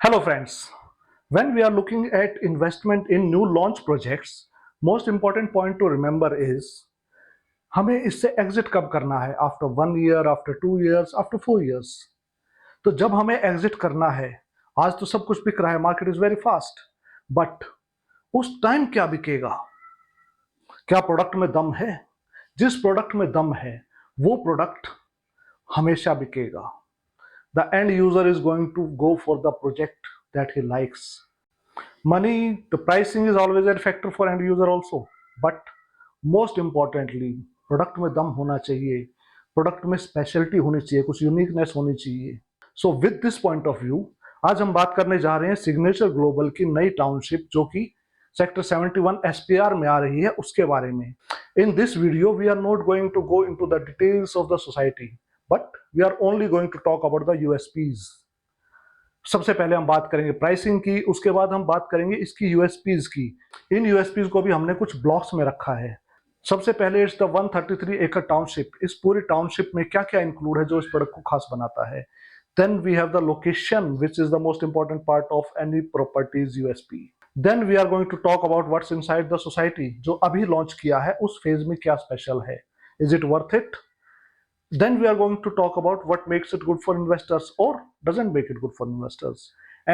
Hello friends. When we are looking at investment in new launch projects, most important point to remember is हमें इससे exit कब करना है after 1 year, after 2 years, after 4 years. तो जब हमें exit करना है, आज तो सब कुछ बिक रहा है, market is very fast, but उस टाइम क्या बिकेगा? क्या प्रोडक्ट में दम है? जिस प्रोडक्ट में दम है वो प्रोडक्ट हमेशा बिकेगा। The end user is going to go for the project that he likes. Money, the pricing is always a factor for end user also, but most importantly, product में दम होना चाहिए, प्रोडक्ट में स्पेशलिटी होनी चाहिए, कुछ यूनिकनेस होनी चाहिए। So with this point of view आज हम बात करने जा रहे हैं सिग्नेचर ग्लोबल की नई टाउनशिप जो कि सेक्टर 71 एसपीआर में आ रही है, उसके बारे में। In this video we are not going to go into the details of the society, but we are only going to talk about the USPs. सबसे पहले हम बात करेंगे प्राइसिंग की, उसके बाद हम बात करेंगे इसकी यूएसपीज की। इन यूएसपीज को भी हमने कुछ ब्लॉक्स में रखा है। सबसे पहले इट्स द 133 एकड़ टाउनशिप। इस पूरी टाउनशिप में क्या क्या इंक्लूड है जो इस प्रोडक्ट को खास बनाता है। Then we have the location which is the most important part of any properties USP. Then we are going to talk about what's inside the society, जो अभी लॉन्च किया है उस फेज में क्या स्पेशल है, is it worth it. Then we are going to talk about what makes it good for investors or doesn't make it good for investors.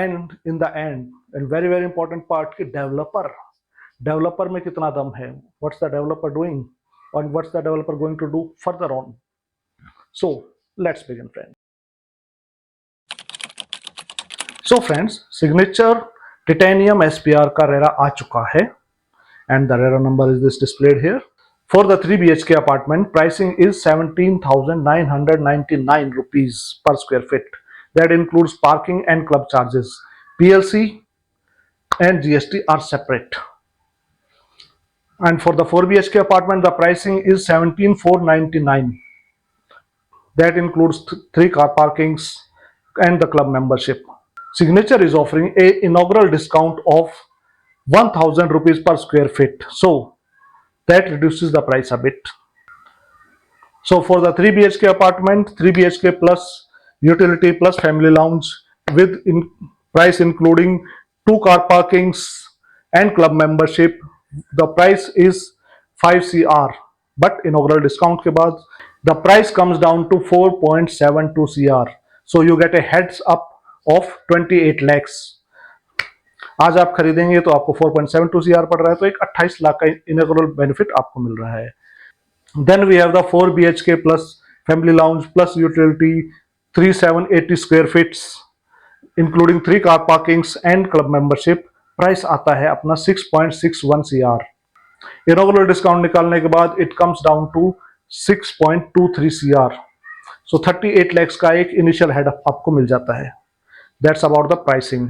And in the end, and very important part कि developer में कितना दम है, what's the developer doing and what's the developer going to do further on. So let's begin friends. So friends, signature titanium SPR का RERA आ चुका है and the RERA number is this displayed here. For the 3 BHK apartment, pricing is 17,999 rupees per square feet. That includes parking and club charges. PLC and GST are separate. And for the 4 BHK apartment, the pricing is 17,499. That includes 3 car parkings and the club membership. Signature is offering a inaugural discount of 1,000 rupees per square feet. So that reduces the price a bit. So for the 3 BHK apartment, 3 BHK plus utility plus family lounge with price including 2 car parkings and club membership, the price is 5 CR. But inaugural discount के बाद the price comes down to 4.72 CR. So you get a heads up of 28 lakhs. आज आप खरीदेंगे तो आपको 4.72 CR पड़ रहा है, तो एक 28 लाख का इनॉग्रल बेनिफिट आपको मिल रहा है। Then we have the 4 BHK plus family lounge plus utility 3780 square feet including 3 car parkings and club membership. Price आता है अपना 6.61 CR। इनॉग्रल डिस्काउंट निकालने के बाद it comes down to 6.23 CR. So 38 lakhs का एक इनिशियल हेड आपको मिल जाता है। That's about the pricing.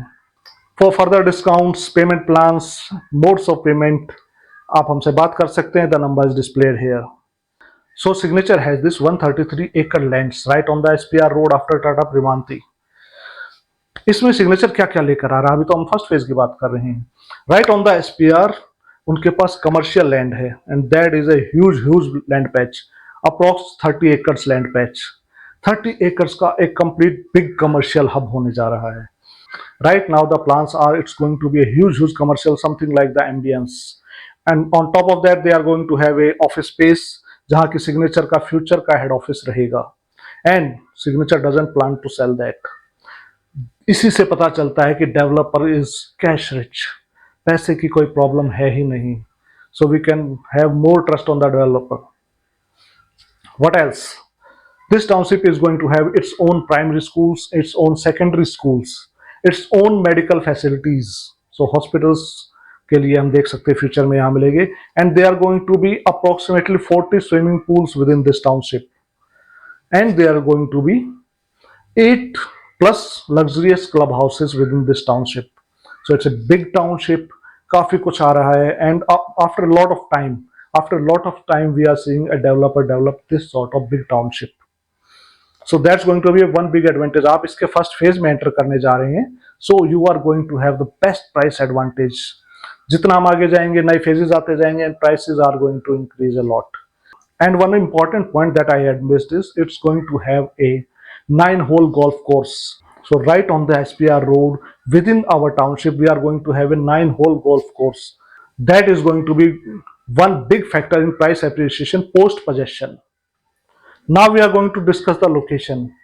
For further discounts, payment plans, modes of payment, आप हमसे बात कर सकते हैं। The number is displayed here. So Signature has this 133 acre lands right on the SPR road after Tata Primanti. इसमें signature क्या क्या लेकर आ रहा है, अभी तो हम फर्स्ट फेज की बात कर रहे हैं। राइट ऑन द एसपीआर उनके पास कमर्शियल लैंड है and that is a huge land patch, approx 30 acres land patch. 30 acres का एक कंप्लीट बिग कमर्शियल हब होने जा रहा है। Right now the plans are it's going to be a huge commercial, something like the ambience, and on top of that they are going to have a office space जहां की Signature का future का head office रहेगा। And Signature doesn't plan to sell that. इसी से पता चलता है कि डेवलपर इज कैश रिच, पैसे की कोई प्रॉब्लम है ही नहीं। So we can have more trust on the developer. What else? This township is going to have its own primary schools, its own secondary schools, its own medical facilities. So hospitals के लिए हम देख सकते हैं future में यहाँ मिलेंगे। And they are going to be approximately 40 swimming pools within this township, and they are going to be 8 plus luxurious club houses within this township. So it's a big township, काफी कुछ आ रहा है, and after a lot of time we are seeing a developer develop this sort of big township. So that's going to be one big advantage. आप इसके first phase में enter करने जा रहे हैं, so you are going to have the best price advantage. जितना हम आगे जाएंगे नए फेजेस आते जाएंगे and prices are going to increase a lot. And one important point that I had missed is it's going to have a 9-hole golf course. So right on the SPR road within our township, we are going to have a 9-hole golf course. That is going to be one big factor in price appreciation post possession. Now we are going to discuss the location.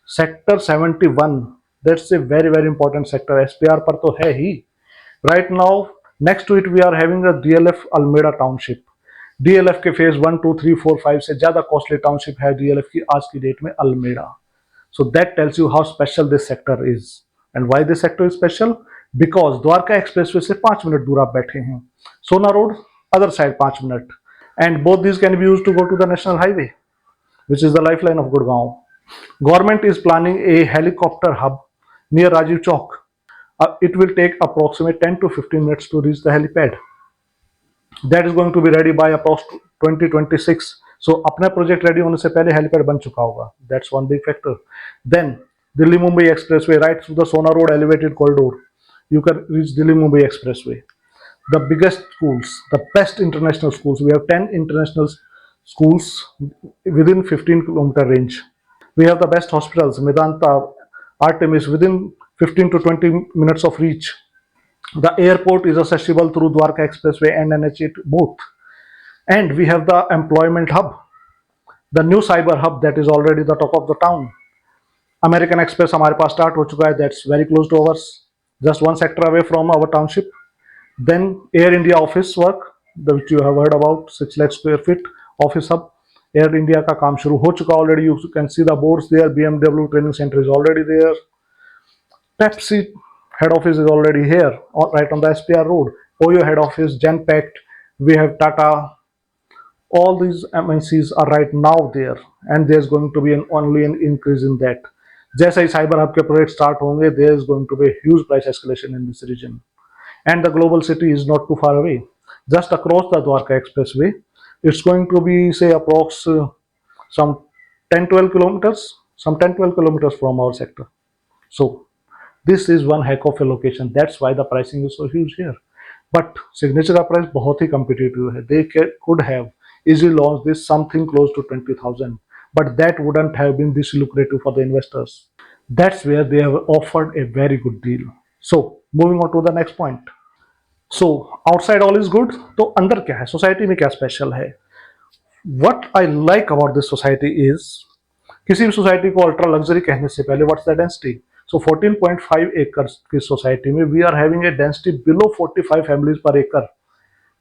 Sector 71. That's a very very important sector. SPR पर तो है ही. Right now, next to it we are having a DLF Almeda Township. DLF के phase 1, 2, 3, 4, 5 से ज्यादा costly township है DLF की आज की डेट में Almeida. So that tells you how special this sector is. And why this sector is special? Because Dwarka expressway से 5 minute दूर आप बैठे हैं. सोना road other side 5 minute. And both these can be used to go to the national highway, which is the lifeline of Gurgaon. Government is planning a helicopter hub near Rajiv Chowk. It will take approximately 10 to 15 minutes to reach the helipad. That is going to be ready by approximately 2026. So अपना project ready होने से पहले helipad बन चुका होगा. That's one big factor. Then Delhi Mumbai Expressway right through the Sona Road elevated corridor. You can reach Delhi Mumbai Expressway. The biggest schools, the best international schools. We have 10 international schools within 15-kilometer range. We have the best hospitals, Medanta, Artemis, within 15 to 20 minutes of reach. The airport is accessible through Dwarka Expressway and NH8 both. And we have the employment hub, the new cyber hub that is already the talk of the town. American Express हमारे पास start हो चुका है. That's very close to ours, just one sector away from our township. Then Air India office work, which you have heard about, 6 lakh square feet office hub. Air India का काम शुरू हो चुका already. You can see the boards there. BMW training center is already there. Pepsi head office is already here, right on the SPR road. Oyo head office, Genpact, we have Tata. All these MNCs are right now there, and there's going to be only an increase in that. जैसे ही cyber hub के project start होंगे, there is going to be a huge price escalation in this region. And the global city is not too far away, just across the Dwarka Expressway. It's going to be say approx some 10-12 kilometers, some 10-12 kilometers from our sector. So this is one heck of a location. That's why the pricing is so huge here. But signature का price बहुत ही competitive है. They could have easily launched this something close to 20,000, but that wouldn't have been this lucrative for the investors. That's where they have offered a very good deal. So moving on to the next point. So outside all is good. तो अंदर क्या है? Society में क्या special है? What I like about this society is, किसी भी society को अल्ट्रा लग्जरी कहने से पहले what's the density? So 14.5 acres की सोसाइटी में we are having a density below 45 families per acre.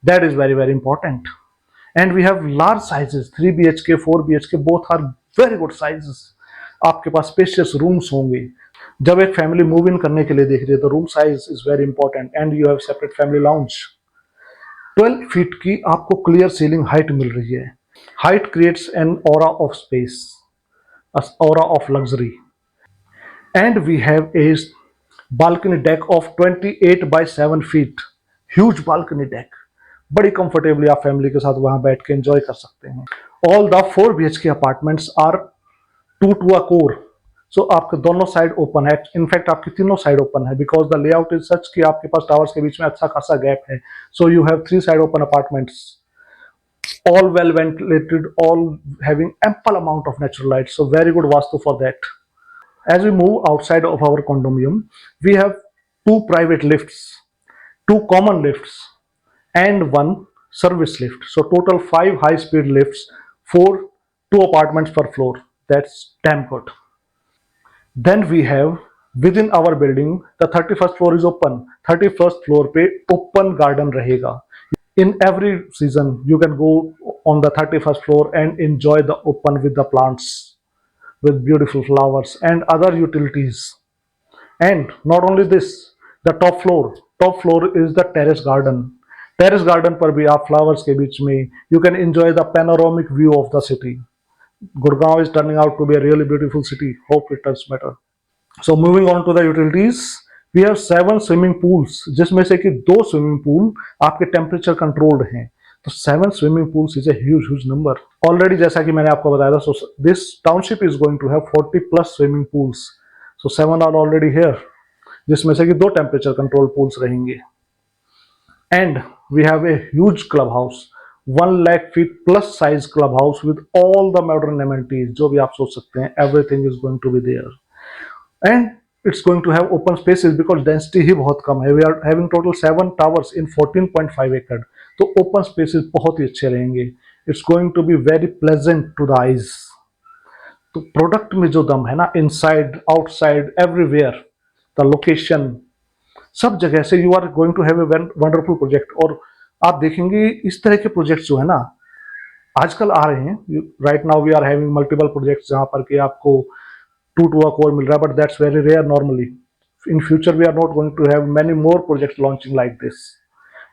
That is very very important. And we have large sizes, 3 BHK, 4 BHK, both are very good sizes. आपके पास spacious rooms होंगे. जब एक family move in करने के लिए देख रही है तो room size is very important. And you have separate family lounge. 12 feet की आपको क्लियर सीलिंग हाइट मिल रही है. Height creates an aura of space, aura of luxury. And we have a balcony deck of 28 by 7 feet. Huge balcony deck. बड़ी comfortably आप family के साथ वहां बैठ के एंजॉय कर सकते हैं. All the 4 BHK apartments are 2 to a core. So आपके दोनों साइड ओपन है. इनफैक्ट आपकी तीनों साइड ओपन है because the layout is such कि आपके पास टावर्स के बीच में अच्छा खासा गैप है. So you have 3 side open apartments, all well ventilated, all having ample amount of natural light. So very good vastu for that. As we move outside of our condominium, we have 2 private lifts, 2 common lifts, and 1 service lift. So total 5 high-speed lifts for 2 apartments per floor. That's damn good. Then we have within our building, the 31st floor is open. 31st floor पे open garden रहेगा. In every season, you can go on the 31st floor and enjoy the open with the plants, with beautiful flowers and other utilities. And not only this, the top floor is the terrace garden. Terrace garden पर भी आप flowers के बीच में you can enjoy the panoramic view of the city. Gurgaon is turning out to be a really beautiful city. Hope it does better. So moving on to the utilities, we have 7 swimming pools, जिसमें से कि 2 swimming pool आपके temperature controlled हैं. तो 7 swimming pools is a huge number. Already जैसा कि मैंने आपको बताया था, so this township is going to have 40 plus swimming pools. So 7 are already here, जिसमें से कि 2 temperature controlled pools रहेंगे. And we have a huge clubhouse, 1 lakh feet plus size clubhouse with all the modern amenities जो भी आप सोच सकते हैं, everything is going to be there. And it's going to have open spaces because density ही बहुत कम है. We are having total 7 towers in 14.5 acre. तो open spaces बहुत ही अच्छे रहेंगे. It's going to be very pleasant to the eyes. तो product में जो दम है ना, inside outside everywhere, the location, सब जगह से you are going to have a wonderful project. और आप देखेंगे इस तरह के प्रोजेक्ट्स जो है ना आजकल आ रहे हैं. Right now we are having multiple projects जहां पर कि आपको 2 a core मिल रहा है, but that's very rare normally. In future we are not going to have many more projects launching like this.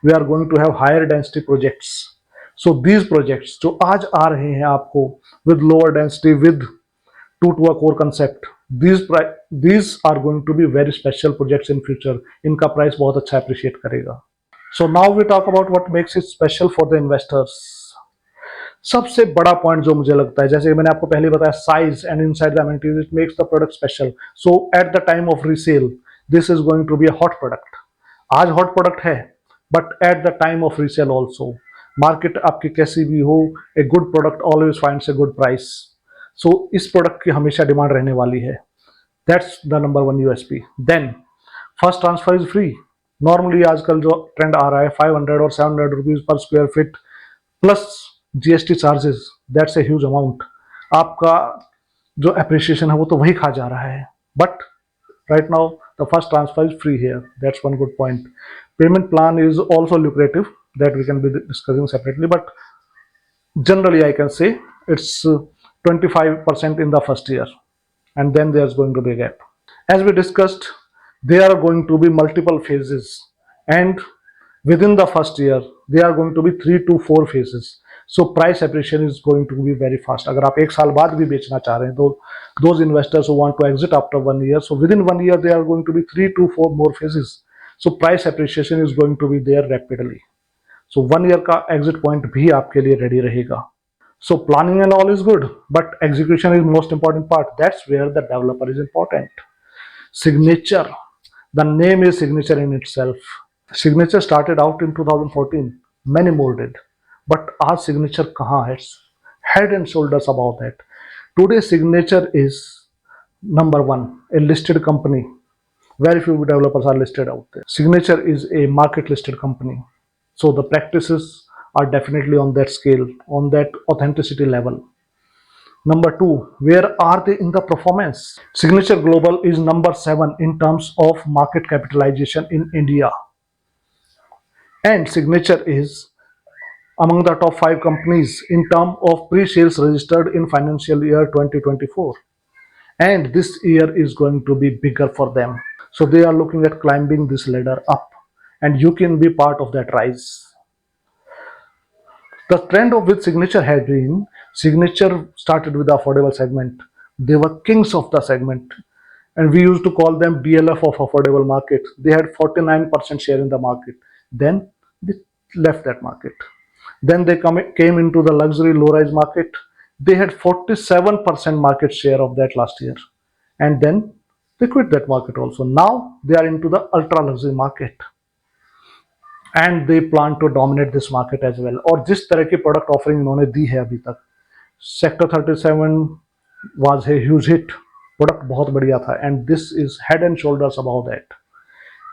We are going to have higher density projects. So these projects जो आज आ रहे हैं आपको with lower density, with 2 a core concept, these are going to be very special projects in future. इनका price बहुत अच्छा appreciate करेगा. So now we talk about what makes it special for the investors. सबसे बड़ा point जो मुझे लगता है, जैसे मैंने आपको पहले बताया, size and inside the amenities, it makes the product special. So at the time of resale this is going to be a hot product. आज हॉट प्रोडक्ट है, but at the time of resale also, market आपकी कैसी भी हो, a good product always finds a good price. So इस product की हमेशा demand रहने वाली है. That's the number 1 USP. Then first transfer is free. Normally आजकल जो ट्रेंड आ रहा है 500 और 700 rupees per square feet plus GST charges, that's a huge amount. आपका जो एप्रिसिएशन है वो तो वही खा जा रहा है. But right now the first transfer is free here. That's one good point. Payment plan is also lucrative, that we can be discussing separately, but generally I can say it's 25% in the first year, and then there's going to be a gap. As we discussed, there are going to be multiple phases, and within the first year there are going to be 3 to 4 phases. So price appreciation is going to be very fast. अगर आप एक साल बाद भी बेचना चाह रहे हैं तो those investors who want to exit after 1 year, so within 1 year there are going to be 3 to 4 more phases. So price appreciation is going to be there rapidly. So 1 year का exit point भी आपके लिए ready रहेगा. So planning and all is good, but execution is most important part. That's where the developer is important. Signature, the name is signature in itself. Signature started out in 2014. Many more did. But our signature kahan hai? Head and shoulders above that. Today signature is number 1, a listed company. Very few developers are listed out there. Signature is a market listed company. So the practices are definitely on that scale, on that authenticity level. Number 2, where are they in the performance? Signature Global is number 7 in terms of market capitalization in India. And Signature is among the top 5 companies in terms of pre-sales registered in financial year 2024. And this year is going to be bigger for them. So they are looking at climbing this ladder up, and you can be part of that rise. The trend of with Signature has been, Signature started with the affordable segment. They were kings of the segment, and we used to call them DLF of affordable market. They had 49% share in the market. Then they left that market. Then they came into the luxury low-rise market. They had 47% market share of that last year. And then they quit that market also. Now they are into the ultra luxury market. And they plan to dominate this market as well. और जिस तरह की product offering इन्होंने दी है अभी तक, Sector 37 was a huge hit. Product बहुत बढ़िया था. And this is head and shoulders above that.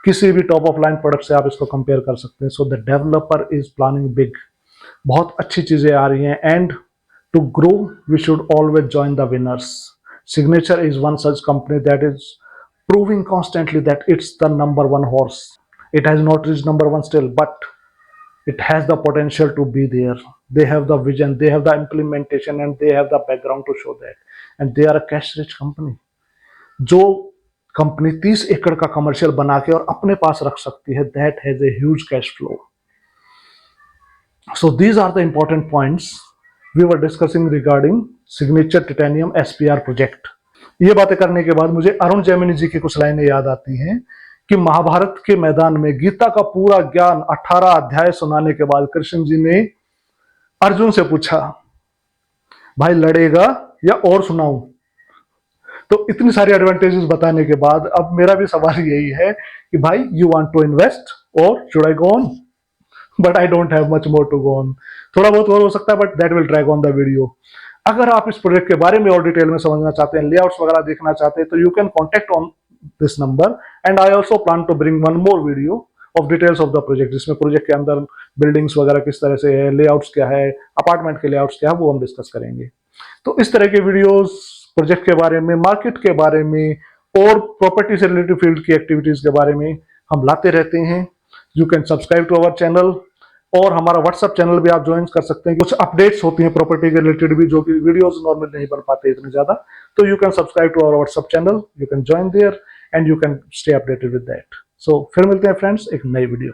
किसी भी top of line product से आप इसको compare कर सकते हैं. So the developer is planning big. बहुत अच्छी चीजें आ रही हैं, and to grow we should always join the winners. Signature is one such company that is proving constantly that it's the number 1 horse. It has not reached number 1 still, but it has the potential to be there. They have the vision, they have the implementation, and they have the background to show that. And they are a cash rich company. जो company 30 एकड़ का commercial बना के और अपने पास रख सकती है, that has a huge cash flow. So these are the important points we were discussing regarding Signature Titanium SPR project. ये बातें करने के बाद मुझे अरुण जैमिनी जी की कुछ लाइनें याद आती हैं कि महाभारत के मैदान में गीता का पूरा ज्ञान 18 अध्याय सुनाने के बाद कृष्ण जी ने अर्जुन से पूछा, भाई लड़ेगा या और सुनाऊं? तो इतनी सारी एडवांटेजेस बताने के बाद अब मेरा भी सवाल यही है कि भाई यू वांट टू इन्वेस्ट और should I go on? But I don't have much more to go on. थोड़ा बहुत और हो सकता है, but that will drag on the video. अगर आप इस प्रोजेक्ट के बारे में और डिटेल में समझना चाहते हैं, लेआउट्स वगैरह देखना चाहते हैं, तो you can contact on this number, and I also plan to bring one more video of details of the project, जिसमें प्रोजेक्ट के अंदर बिल्डिंग्स वगैरह किस तरह से है, लेआउट्स क्या है, अपार्टमेंट के लेआउट्स क्या है, वो हम डिस्कस करेंगे। तो इस तरह के वीडियोस प्रोजेक्ट के बारे में, मार्केट के बारे में और प्रॉपर्टी से रिलेटेड फील्ड की एक्टिविटीज के बारे में हम लाते रहते हैं। You can subscribe to our channel, और हमारा व्हाट्सएप चैनल भी आप ज्वाइन कर सकते हैं। कुछ अपडेट्स होती हैं प्रॉपर्टी के रिलेटेड भी, जो कि वीडियोस नॉर्मल नहीं बन पाते इतने ज्यादा, तो you can subscribe to our WhatsApp channel, you can join there and you can stay updated with that. So फिर मिलते हैं फ्रेंड्स एक नई वीडियो।